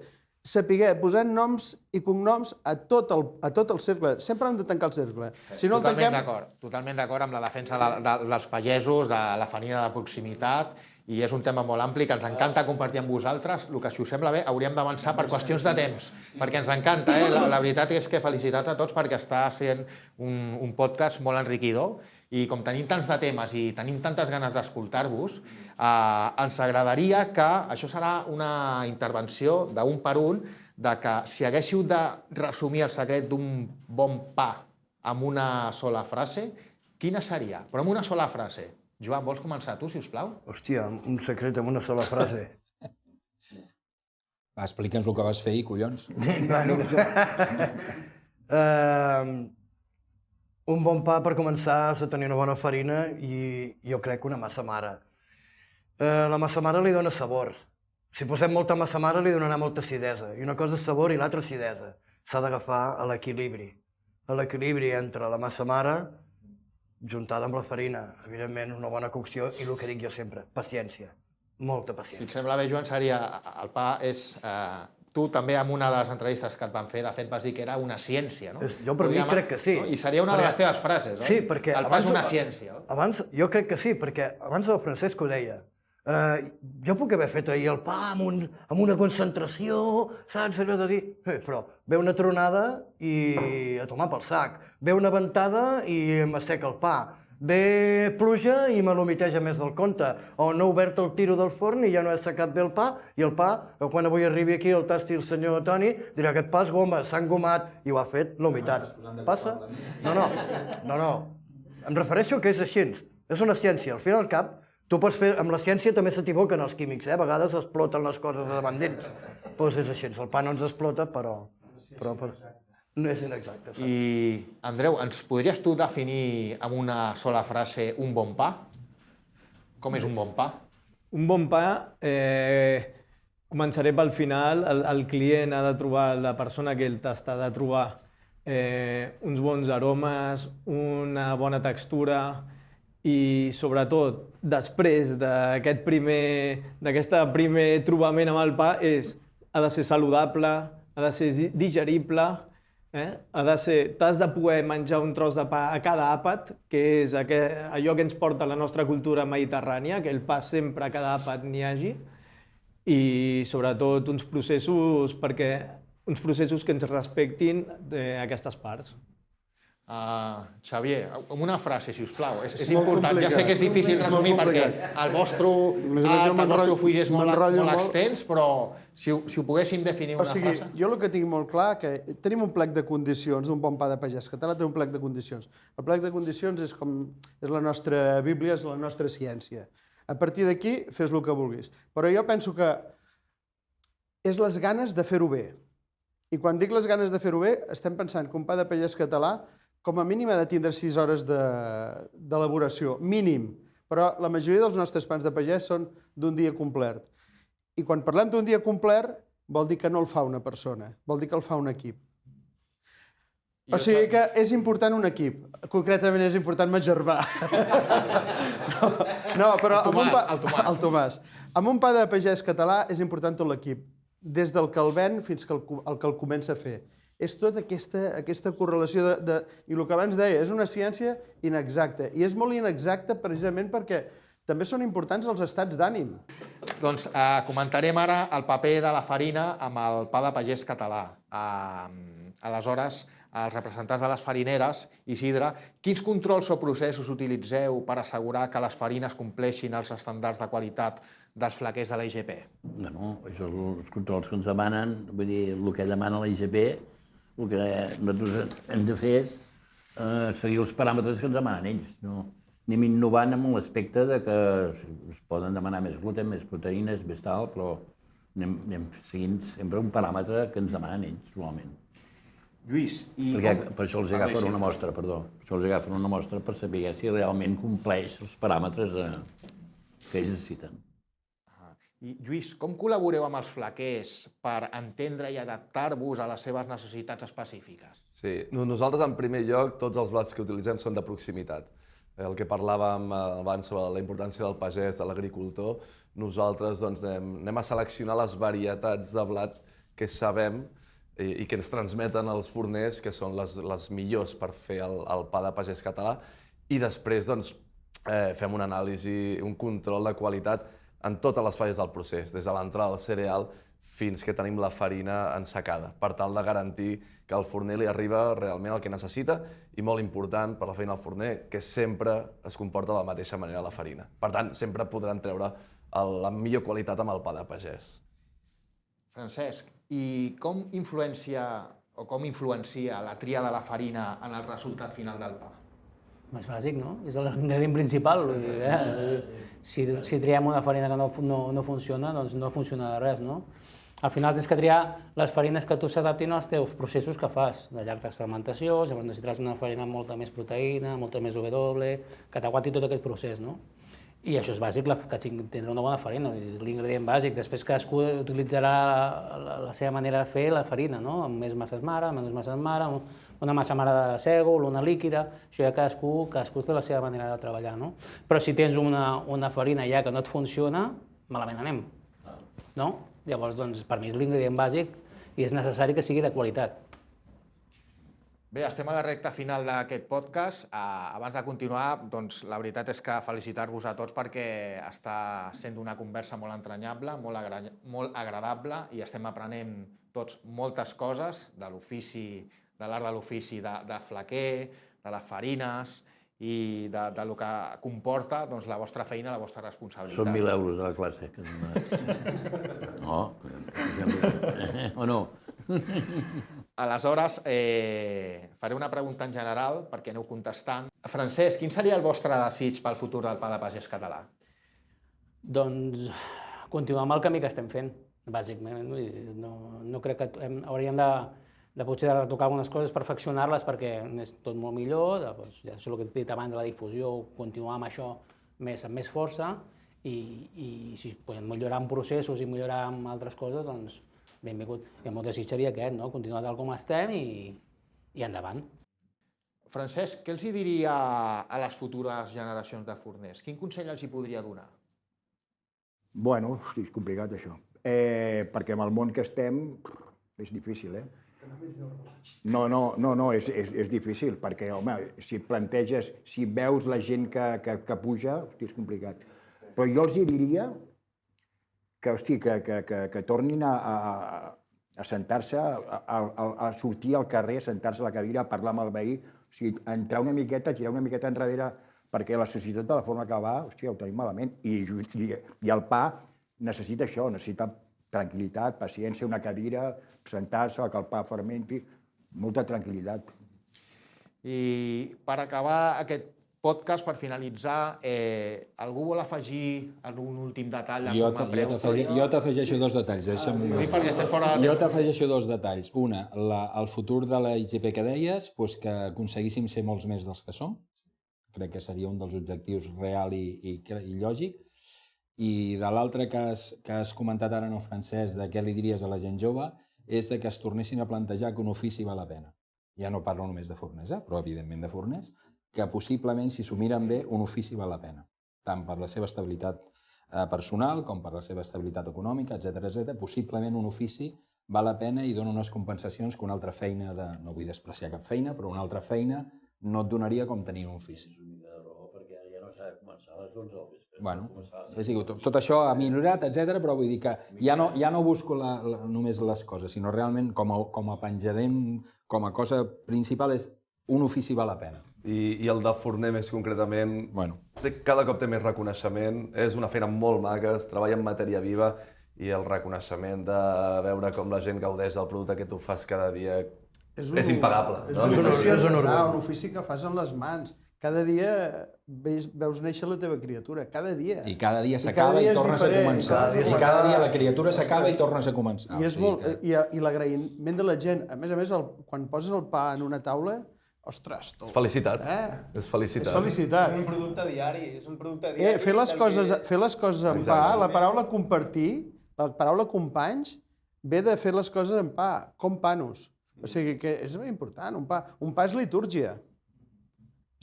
saber posar noms i cognoms a tot el cercle. Sempre hem de tancar el cercle. Si no el tanquem... Totalment d'acord amb la defensa dels pagesos, de la farina de proximitat, i és un tema molt ampli que ens encanta compartir amb vosaltres. El que, si us sembla bé, hauríem d'avançar per qüestions de temps, perquè ens encanta. La veritat és que felicitats a tots perquè està sent un podcast molt enriquidor, i com tenim tants de temes i tenim tantes ganes d'escoltar-vos, ens agradaria que, això serà una intervenció d'un per un, de que si haguéssiu de resumir el secret d'un bon pa amb una sola frase, quina seria? Però amb una sola frase. Joan, vols començar tu, sisplau? Hòstia, un secret amb una sola frase. Va, explica'ns el que vas fer i collons. Un bon pa, per començar, has de tenir una bona farina i jo crec que una massa mare. La massa mare li dona sabor. Si posem molta massa mare li donarà molta acidesa. I una cosa és sabor i l'altra acidesa. S'ha d'agafar a l'equilibri. A l'equilibri entre la massa mare juntada amb la farina. Evidentment, una bona cocció i el que dic jo sempre, paciència. Molta paciència. Si et sembla bé, Joan, seria... El pa és... Tu també, en una de les entrevistes que et van fer, de fet, vas dir que era una ciència, no? Jo per mi crec que sí. I seria una de les teves frases, oi? Sí, perquè... El pa és una ciència, oi? Jo crec que sí, perquè abans el Francesc ho deia. Jo puc haver fet ahir el pa amb una concentració, saps, allò de dir... Però ve una tronada i a tomar pel sac. Ve una ventada i m'asseca el pa. Ve pluja i me l'humiteja més del compte. O no he obert el tiro del forn i ja no he assecat bé el pa, i el pa, quan avui arribi aquí el tasti el senyor Toni, dirà aquest pa és goma, s'ha engomat, i ho ha fet l'humitat. Passa? No. Em refereixo que és així. És una ciència. Al fin i al cap, tu pots fer... Amb la ciència també s'equivoquen els químics, A vegades exploten les coses de davant d'ells. Doncs és així. El pa no ens explota, però no és inexacte. I, Andreu, ens podries tu definir amb una sola frase un bon pa? Com és un bon pa? Un bon pa, començaré pel final, el client ha de trobar, la persona que el tasta ha de trobar uns bons aromes, una bona textura i, sobretot, després d'aquest primer trobament amb el pa, ha de ser saludable, ha de ser digerible, t'has de poder menjar un tros de pa a cada àpat, que és allò que ens porta la nostra cultura mediterrània, que el pa sempre a cada àpat n'hi hagi, i sobretot uns processos que ens respectin aquestes parts. Xavier, amb una frase, si us plau. És important. Ja sé que és difícil resumir perquè el vostre full és molt extens, però si ho poguéssim definir una frase... Jo el que tinc molt clar que tenim un plec de condicions, un bon pa de pagès català té un plec de condicions. El plec de condicions és la nostra Bíblia, és la nostra ciència. A partir d'aquí, fes el que vulguis. Però jo penso que és les ganes de fer-ho bé. I quan dic les ganes de fer-ho bé, estem pensant que un pa de pagès català com a mínim ha de tindre 6 hores d'elaboració, mínim. Però la majoria dels nostres pans de pagès són d'un dia complet. I quan parlem d'un dia complet, vol dir que no el fa una persona, vol dir que el fa un equip. O sigui que és important un equip. Concretament és important Majervà. No, però el Tomàs. Amb un pa de pagès català és important tot l'equip, des del que el ven fins que el que el comença a fer. És tota aquesta correlació i el que abans deia, és una ciència inexacta. I és molt inexacta precisament perquè també són importants els estats d'ànim. Doncs comentarem ara el paper de la farina amb el pa de pagès català. Aleshores, els representants de les farineres, Isidre, quins controls o processos utilitzeu per assegurar que les farines compleixin els estàndards de qualitat dels flaquers de la IGP? No, això els controls que ens demanen, vull dir, el que demana la IGP, el que nosaltres hem de fer és seguir els paràmetres que ens demanen ells. No? Anem innovant amb l'aspecte que es poden demanar més gluten, més proteïnes, més tal, però anem seguint sempre un paràmetre que ens demanen ells, normalment. Lluís, i... Per això els agafen una mostra, perdó. Per això els agafen una mostra per saber si realment compleix els paràmetres que ells necessiten. I, Lluís, com col·laboreu amb els flaquers per entendre i adaptar-vos a les seves necessitats específiques? Sí, nosaltres en primer lloc tots els blats que utilitzem són de proximitat. El que parlàvem abans sobre la importància del pagès, de l'agricultor, nosaltres anem a seleccionar les varietats de blat que sabem i que ens transmeten els forners, que són les millors per fer el pa de pagès català, i després fem una anàlisi, un control de qualitat en totes les fases del procés, des de l'entrada del cereal fins que tenim la farina ensacada, per tal de garantir que al forner li arriba realment el que necessita i, molt important per la feina del forner, que sempre es comporta de la mateixa manera la farina. Per tant, sempre podran treure la millor qualitat amb el pa de pagès. Francesc, i com influencia la tria de la farina en el resultat final del pa? És bàsic, no? És l'ingredient principal. Si triem una farina que no funciona, doncs no funciona res, no? Al final tens que triar les farines que tu s'adaptin als teus processos que fas, de llarga fermentació, llavors necessitaràs una farina amb molta més proteïna, molta més W, que t'aguanti tot aquest procés, no? I això és bàsic, que tindrà una bona farina, és l'ingredient bàsic. Després cadascú utilitzarà la seva manera de fer la farina, no? Amb més masses mare, menys masses mare, una massa mare de sègol, una líquida, això ja cadascú té la seva manera de treballar, no? Però si tens una farina ja que no et funciona, malament anem, no? Llavors, doncs, per mi és l'ingredient bàsic i és necessari que sigui de qualitat. Bé, estem a la recta final d'aquest podcast. Abans de continuar, doncs, la veritat és que felicitar-vos a tots perquè està sent una conversa molt entranyable, molt agradable i estem aprenent tots moltes coses de l'ofici, de l'art de l'ofici de flequer, de les farines i del que comporta doncs, la vostra feina, la vostra responsabilitat. Són 1.000 euros a la classe. No, o no? Aleshores, faré una pregunta en general perquè aneu contestant. Francesc, quin seria el vostre desig pel futur del pa de pagès català? Doncs continuar amb el camí que estem fent, bàsicament. No crec que hauríem de potser de retocar algunes coses, perfeccionar-les perquè és tot molt millor, ja és el que he dit abans de la difusió, continuar amb això amb més força i si podem millorar en processos i millorar en altres coses, doncs benvingut. I el meu desig seria aquest, no? Continuar tal com estem i endavant. Francesc, què els diria a les futures generacions de forners? Quin consell els hi podria donar? Bueno, hosti, és complicat això. Perquè amb el món que estem és difícil, No, és difícil, perquè, home, si et planteges, si veus la gent que puja, hosti, és complicat. Però jo els diria que tornin a sentar-se, a sortir al carrer, a sentar-se a la cadira, a parlar amb el veí, o sigui, entrar una miqueta, tirar una miqueta enrere, perquè la societat de la forma que va, hòstia, ho tenim malament. I el pa necessita això, necessita tranquil·litat, paciència, una cadira, sentar-se, que el pa fermenti, molta tranquil·litat. I per acabar aquest podcast, per finalitzar, algú vol afegir algun últim detall de forma breu? Jo t'afegeixo dos detalls. Jo t'afegeixo dos detalls. Una, el futur de la IGP que deies, que aconseguíssim ser molts més dels que som. Crec que seria un dels objectius real i lògic. I de l'altre que has comentat ara en el francès, de què li diries a la gent jove, és que es tornessin a plantejar que un ofici val la pena. Ja no parlo només de forners, però evidentment de forners, que possiblement, si s'ho miren bé, un ofici val la pena, tant per la seva estabilitat personal com per la seva estabilitat econòmica, etc. Possiblement un ofici val la pena i dona unes compensacions que una altra feina, no vull despreciar cap feina, però una altra feina no et donaria com tenir un ofici. Perquè ja no s'ha de començar a les 11 del vespre. Bueno, tot això ha millorat, etc. però vull dir que ja no busco només les coses, sinó realment com a penjadent, com a cosa principal és un ofici val la pena. I el de forner més concretament, cada cop té més reconeixement, és una feina molt maca, es treballa en matèria viva i el reconeixement de veure com la gent gaudeix del producte que tu fas cada dia és impagable. És un ofici que fas amb les mans. Cada dia veus néixer la teva criatura, cada dia. I cada dia s'acaba i tornes a començar. I cada dia la criatura s'acaba i tornes a començar. I l'agraïment de la gent. A més, quan poses el pa en una taula, ostres, tu. És felicitat. És felicitat. És felicitat. És un producte diari. Fer les coses amb pa, la paraula compartir, la paraula companys, ve de fer les coses amb pa, com panos. O sigui que és important, un pa és litúrgia.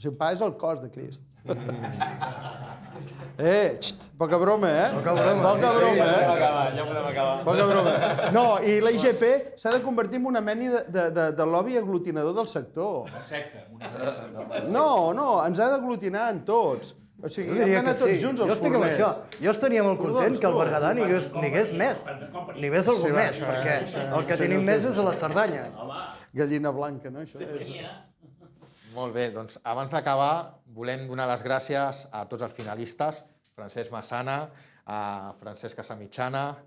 O sigui, el pa és el cos de Crist. Poca broma, Poca broma, Ja podem acabar. Poca broma. No, i la IGP s'ha de convertir en una mena de lobby aglutinador del sector. Una secta. No, ens ha d'aglutinar en tots. O sigui, hem d'anar tots junts als forners. Jo estaria molt content que al Berguedà n'hi hagués més. N'hi hagués algun més, perquè el que tenim més és a la Cerdanya. Gallina blanca, no? Molt bé, doncs abans d'acabar volem donar les gràcies a tots els finalistes, Francesc Massana, a Francesc Casamitjana,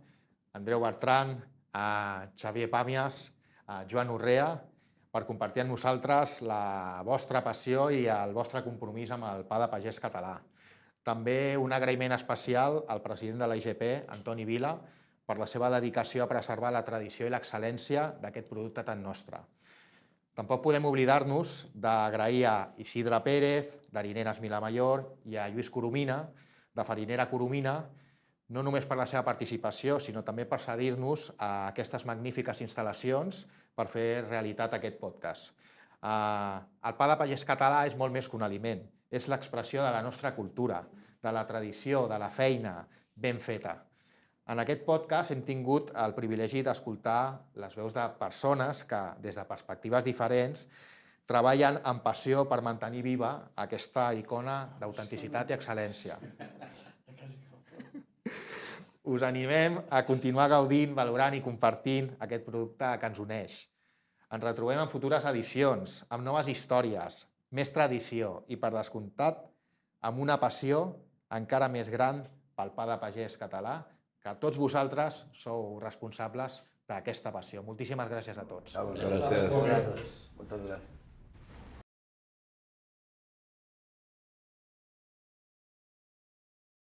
Andreu Bertran, a Xavier Pàmies, a Joan Urrea, per compartir amb nosaltres la vostra passió i el vostre compromís amb el pa de pagès català. També un agraïment especial al president de la IGP, Antoni Vila, per la seva dedicació a preservar la tradició i l'excel·lència d'aquest producte tan nostre. Tampoc podem oblidar-nos d'agrair a Isidre Pérez, d'Harineres Milamayor, i a Lluís Coromina, de Farinera Coromina, no només per la seva participació, sinó també per cedir-nos a aquestes magnífiques instal·lacions per fer realitat aquest podcast. El pa de pagès català és molt més que un aliment, és l'expressió de la nostra cultura, de la tradició, de la feina ben feta. En aquest podcast hem tingut el privilegi d'escoltar les veus de persones que, des de perspectives diferents, treballen amb passió per mantenir viva aquesta icona d'autenticitat i excel·lència. Us animem a continuar gaudint, valorant i compartint aquest producte que ens uneix. Ens retrobem en futures edicions, amb noves històries, més tradició i, per descomptat, amb una passió encara més gran pel pa de pagès català, que tots vosaltres sou responsables d'aquesta passió. Moltíssimes gràcies a tots. Gràcies. Moltes gràcies.